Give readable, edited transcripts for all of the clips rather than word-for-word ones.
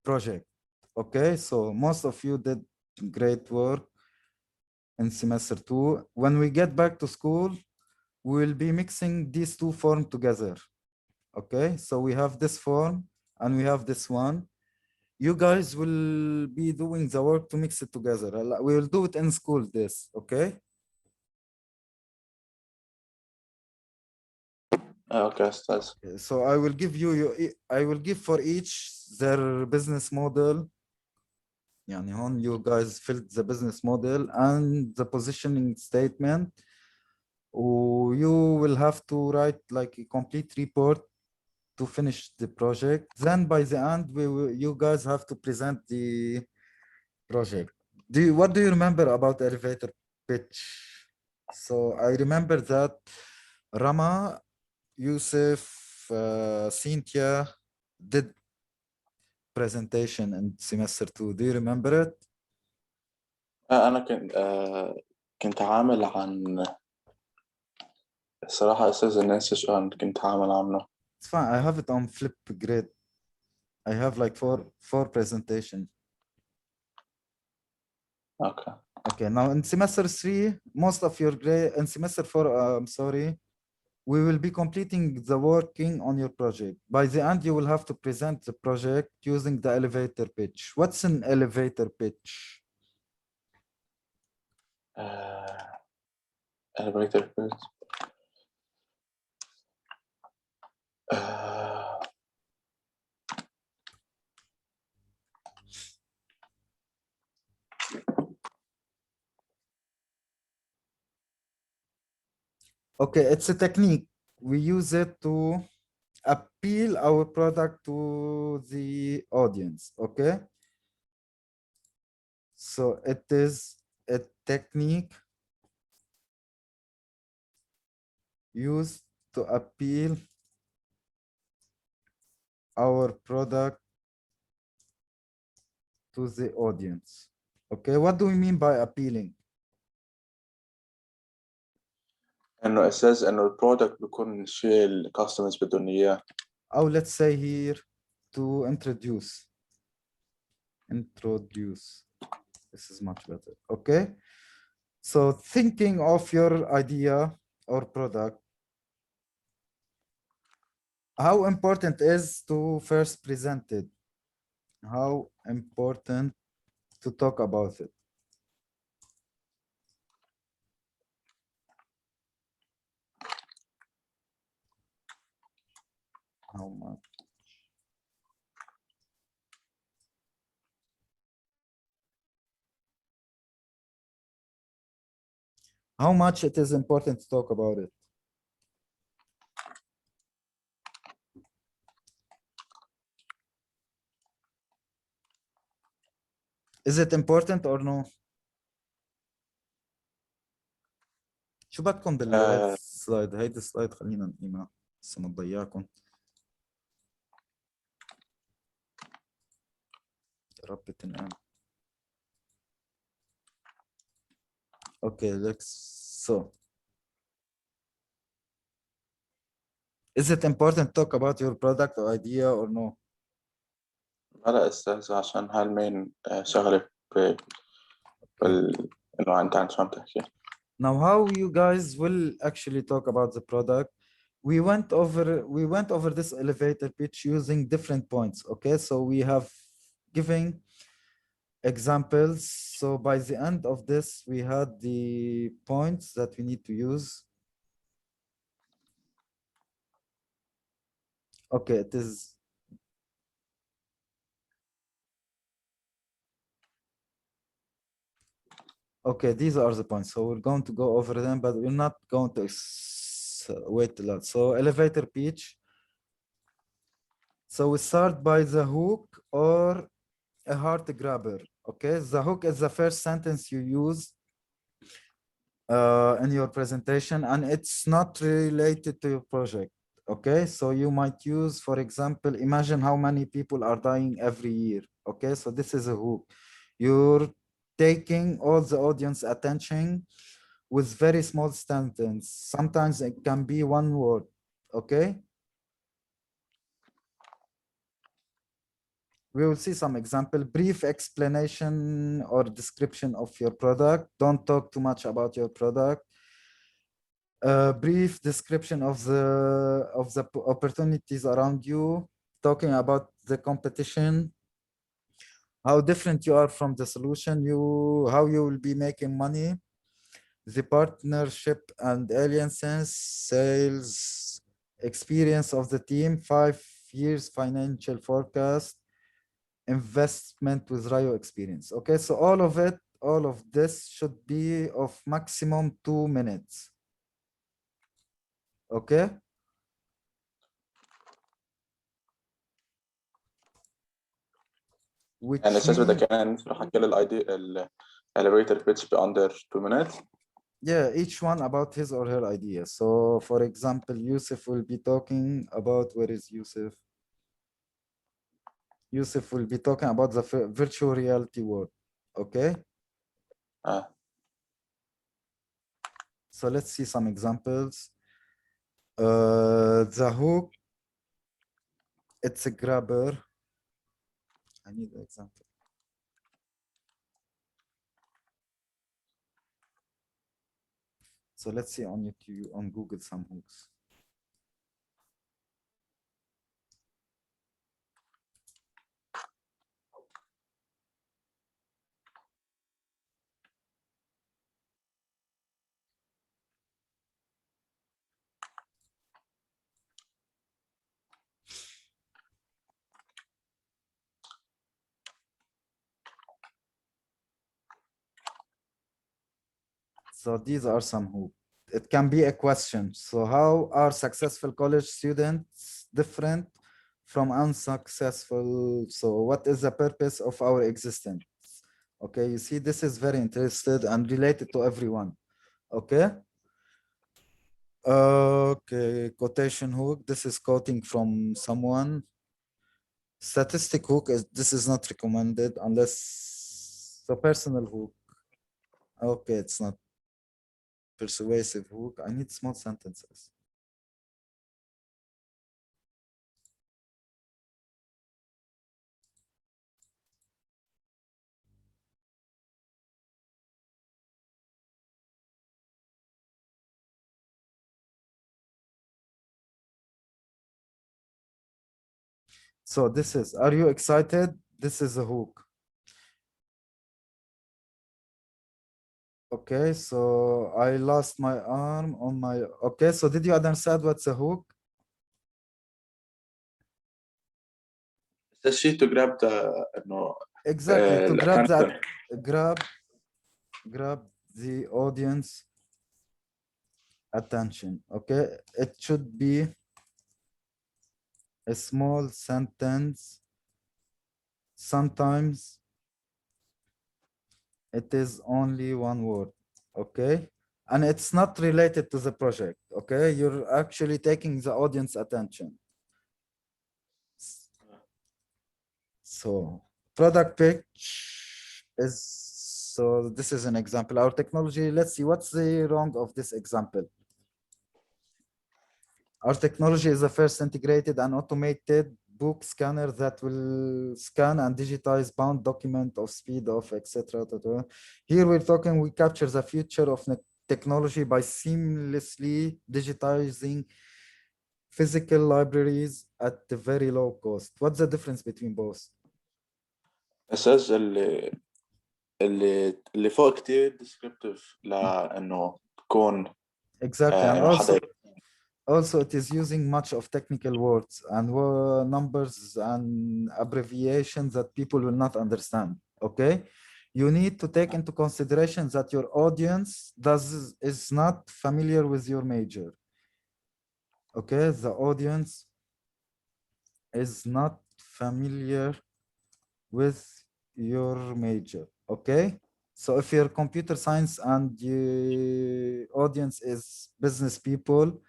project. Okay, so most of you did great work in semester 2. When we get back to school, we will be mixing these two forms together. Okay, so we have this form and we have this one. You guys will be doing the work to mix it together. We will do it in school, this, okay? Okay, Stas. So I will give you, I will give for each their business model. Yani hon, you guys filled the business model and the positioning statement. You will have to write like a complete report to finish the project. Then by the end, you guys have to present the project. What do you remember about elevator pitch? So I remember that Rama, Yusuf, Cynthia did presentation in semester 2. Do you remember it? أنا كنت عامل عن الصراحة أستاذ ناسي شو كنت عامل عنه. It's fine. I have it on flip grid. I have like four presentation. Okay. Okay. Now in semester 3, most of your grade in semester 4, I'm sorry, we will be completing the working on your project. By the end, you will have to present the project using the elevator pitch. What's an elevator pitch? Elevator pitch. Okay, it's a technique. We use it to appeal our product to the audience, okay? So it is a technique used to appeal our product to the audience. Okay, what do we mean by appealing? إنه أساس إنه البرودكت بيكون الشيء الكاستمرز بدهم إياه. أو let's say here to introduce. This is much better. Okay, so thinking of your idea or product, how important is to first present it? How important to talk about it? How much? How much it is important to talk about it? Is it important or no? شو بدكم بالسلايد؟ هيدي السلايد خلينا نقيمها بس ما تضيعكم. يا رب تنقام. Okay, so is it important to talk about your product or idea or no? لا أستاذ عشان هاي المين شغلة إنه أنت عن شو عم تحكي. Now, how you guys will actually talk about the product? We went over this elevator pitch using different points. Okay, so we have giving examples. So by the end of this, we had the points that we need to use. Okay, it is. Okay, these are the points. So we're going to go over them, but we're not going to wait a lot. So elevator pitch. So we start by the hook or a heart grabber. Okay, the hook is the first sentence you use in your presentation, and it's not related to your project. Okay, so you might use, for example, imagine how many people are dying every year. Okay, so this is a hook. You're taking all the audience attention with very small sentence. Sometimes it can be one word. Okay. We will see some example, brief explanation or description of your product. Don't talk too much about your product. Brief description of the opportunities around you, talking about the competition, how different you are from the solution, how you will be making money, the partnership and alliances, sales experience of the team, 5 years financial forecast, investment with Rio experience. Okay, so all of this should be of maximum 2 minutes. Okay. Which يعني الأساس بدك mean, كمان راح أحكي الأيدي elevator pitch be under 2 minutes. yeah, each one about his or her idea. So for example, Yusuf will be talking about, where is Yusuf? Yusuf will be talking about the virtual reality world. Okay. So let's see some examples. The hook, it's a grabber. I need an example. So let's see on YouTube, on Google, some hooks. So these are some hooks. It can be a question. So how are successful college students different from unsuccessful? So what is the purpose of our existence? Okay, you see, this is very interested and related to everyone. Okay. Okay, quotation hook. This is quoting from someone. Statistic hook is, this is not recommended unless the personal hook. Okay, it's not persuasive hook. I need small sentences. So this is, are you excited? This is a hook. Okay, so I lost my arm on my, okay, so did you understand what's a hook? It's she to grab the إنه Exactly, to grab that, attention. grab the audience attention. Okay, it should be a small sentence. Sometimes it is only one word. Okay, and it's not related to the project. Okay, you're actually taking the audience attention. So product pitch is, so this is an example. Our technology, let's see what's the wrong of this example. Our technology is the first integrated and automated book scanner that will scan and digitize bound document of speed of etc. Here we're talking, we capture the future of technology by seamlessly digitizing physical libraries at a very low cost. What's the difference between both? الأساس اللي فوق كتير descriptive لأنه تكون Exactly, and إنه حدا also it is using much of technical words and numbers and abbreviations that people will not understand. Okay, you need to take into consideration that your audience is not familiar with your major. Okay, the audience is not familiar with your major. Okay, so if your computer science and the audience is business people,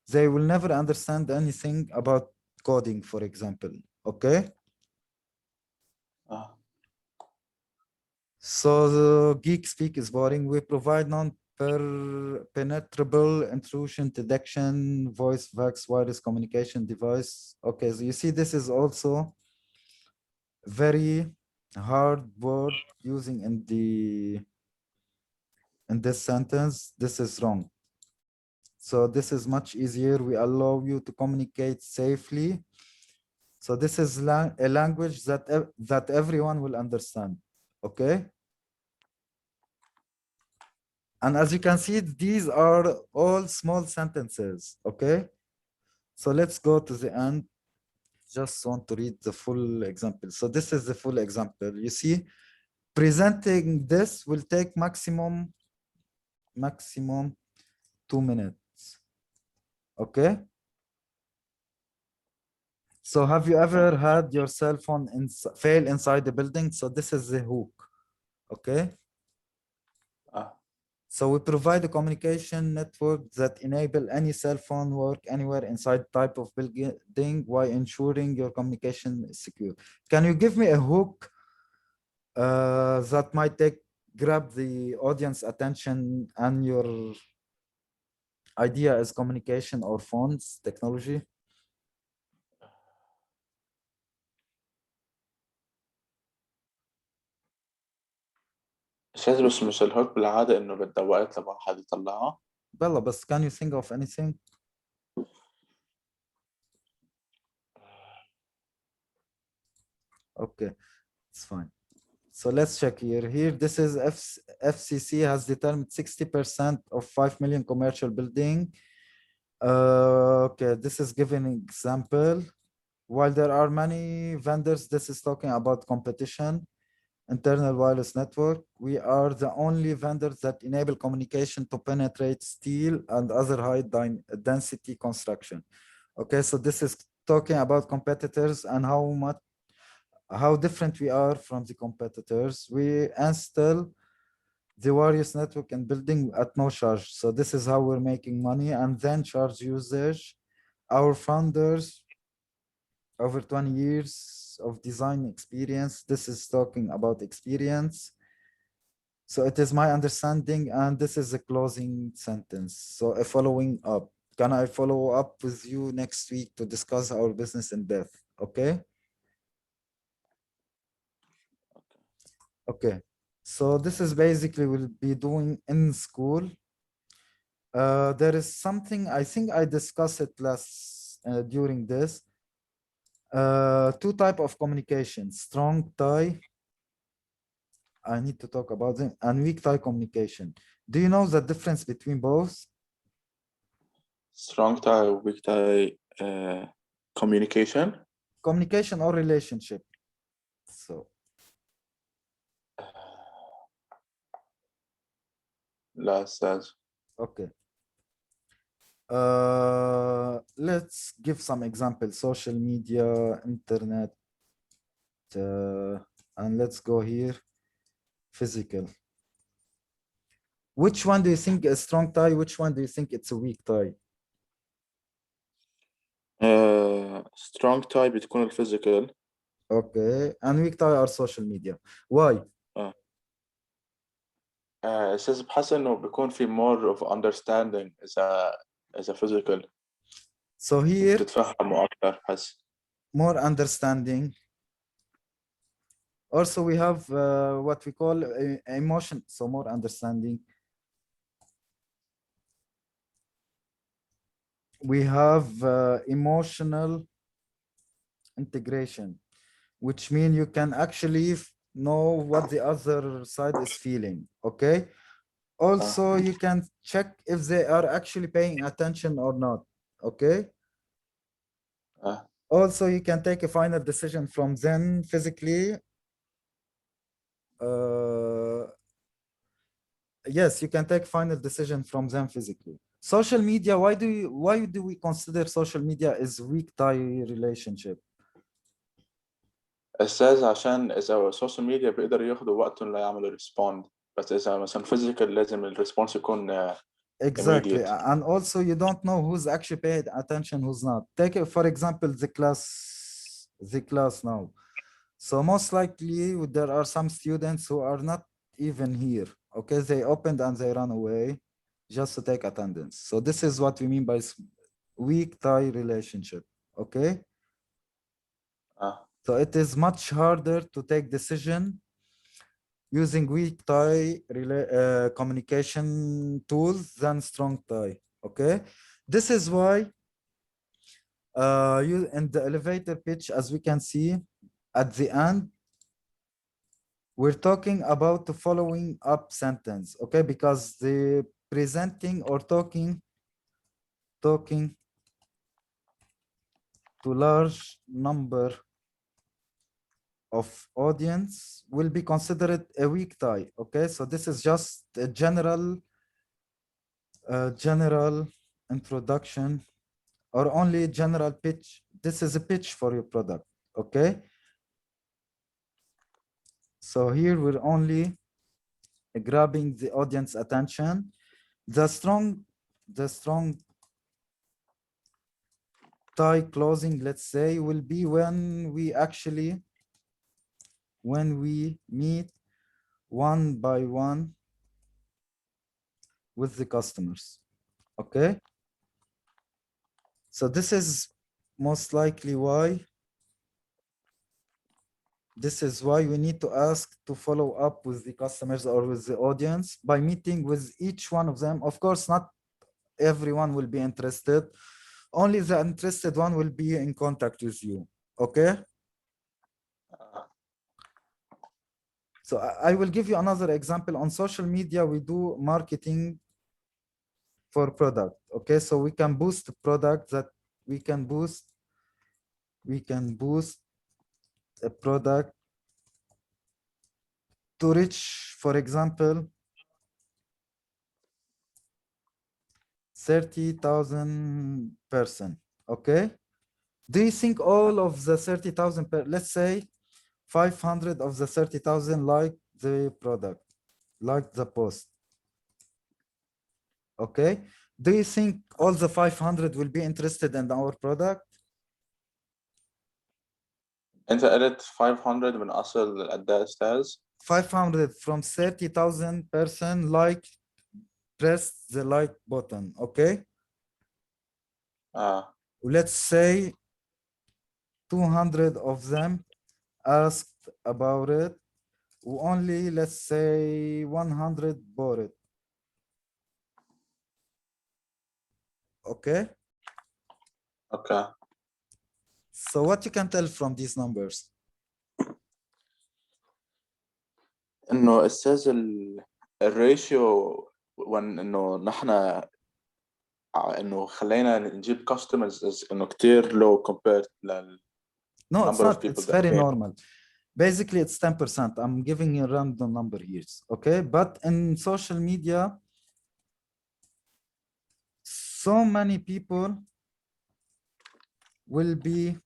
they will never understand anything about coding, for example. Okay. So the geek speak is boring. We provide non-penetrable intrusion detection, voice, VAX, wireless communication device. Okay, so you see, this is also very hard word using in this sentence. This is wrong. So this is much easier. We allow you to communicate safely. So this is a language that everyone will understand. Okay. And as you can see, these are all small sentences. Okay. So let's go to the end. Just want to read the full example. So this is the full example. You see, presenting this will take maximum 2 minutes. Okay. So have you ever had your cell phone fail inside the building? So this is the hook. Okay. So we provide a communication network that enable any cell phone work anywhere inside type of building while ensuring your communication is secure. Can you give me a hook that might grab the audience attention and your idea is communication or phones technology? أستاذ بس مش الهوك بالعادة إنه بدها وقت لما حد يطلعها. Bella, but can you think of anything? Okay, it's fine. So let's check here. Here, this is FCC has determined 60% of 5 million commercial building. Okay, this is giving an example. While there are many vendors, this is talking about competition, internal wireless network. We are the only vendors that enable communication to penetrate steel and other high density construction. Okay, so this is talking about competitors and how different we are from the competitors. We install the wireless network and building at no charge. So this is how we're making money and then charge usage. Our founders, over 20 years of design experience. This is talking about experience. So it is my understanding, and this is a closing sentence. So a following up. Can I follow up with you next week to discuss our business in depth? Okay. Okay. So this is basically we'll be doing in school. There is something I think I discussed it last during this. Two type of communication: strong tie. I need to talk about them, and weak tie communication. Do you know the difference between both? Strong tie, weak tie, communication. Communication or relationship. So لا أستاذ. okay. Let's give some examples: social media, internet, and let's go here. Physical. Which one do you think is strong tie? Which one do you think it's a weak tie? strong tie بتكون الفيزيكال. Okay, and weak tie are social media. Why? أستاذ بحس إنه بيكون في more of understanding إذا physical. So here بتتفهموا أكتر بحس. more understanding. Also, we have what we call emotion, so more understanding. We have emotional integration, which means you can actually know what the other side is feeling, okay? Also, you can check if they are actually paying attention or not, okay? Also, you can take a final decision from them physically. Yes, you can take final decision from them physically. Social media, why do we consider social media as weak tie relationship? أستاذ عشان إذا social media بيقدروا ياخدوا وقتهم ليعملوا respond، بس إذا مثلا physical لازم الريسبونس يكون Exactly, immediate. and also you don't know who's actually paid attention, who's not. Take it, for example, the class now. So most likely there are some students who are not even here. Okay, they opened and they ran away just to take attendance. So this is what we mean by weak tie relationship. Okay. So it is much harder to take decision using weak tie communication tools than strong tie. Okay, this is why you in the elevator pitch, as we can see at the end, we're talking about the following up sentence. Okay, because the presenting or talking to large number of audience will be considered a weak tie. Okay, so this is just a general introduction or only general pitch. This is a pitch for your product. Okay, so here we're only grabbing the audience attention. The strong tie closing, let's say, will be when we meet one by one with the customers. Okay, so this is most likely why we need to ask to follow up with the customers or with the audience by meeting with each one of them. Of course, not everyone will be interested. Only the interested one will be in contact with you. Okay, so I will give you another example. On social media, we do marketing for product. Okay, so we can boost the product that we can boost a product to reach, for example, 30,000 person. Okay, do you think all of the 30,000 let's say 500 of the 30,000 like the product, like the post? Okay, do you think all the 500 will be interested in our product? انت قلت 500 من اصل الاداء استاذ 500 from 30,000 person like press the like button. Okay, let's say 200 of them asked about it. Only, let's say 100 bought it. Okay. Okay. So what you can tell from these numbers? انه استاذ الريشيو وان انه نحن انه خلينا نجيب customers انه كتير low compared لل No, it's number of not. people It's that very came. normal. Basically, it's 10%. I'm giving you a random number here. Okay. But in social media, so many people will be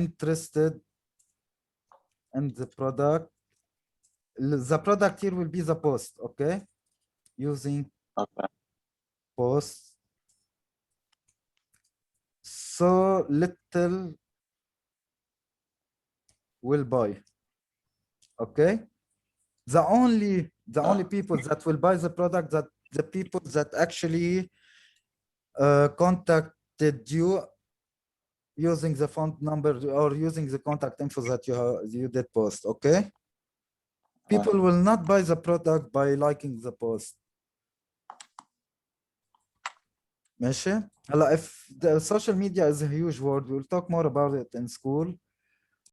interested in the product. The product here will be the post. Okay. Using post. So little will buy. Okay, the only people that will buy the product, that the people that actually contacted you using the phone number or using the contact info that you did post. Okay, people will not buy the product by liking the post. ماشي. هلا if the social media is a huge word, we'll talk more about it in school.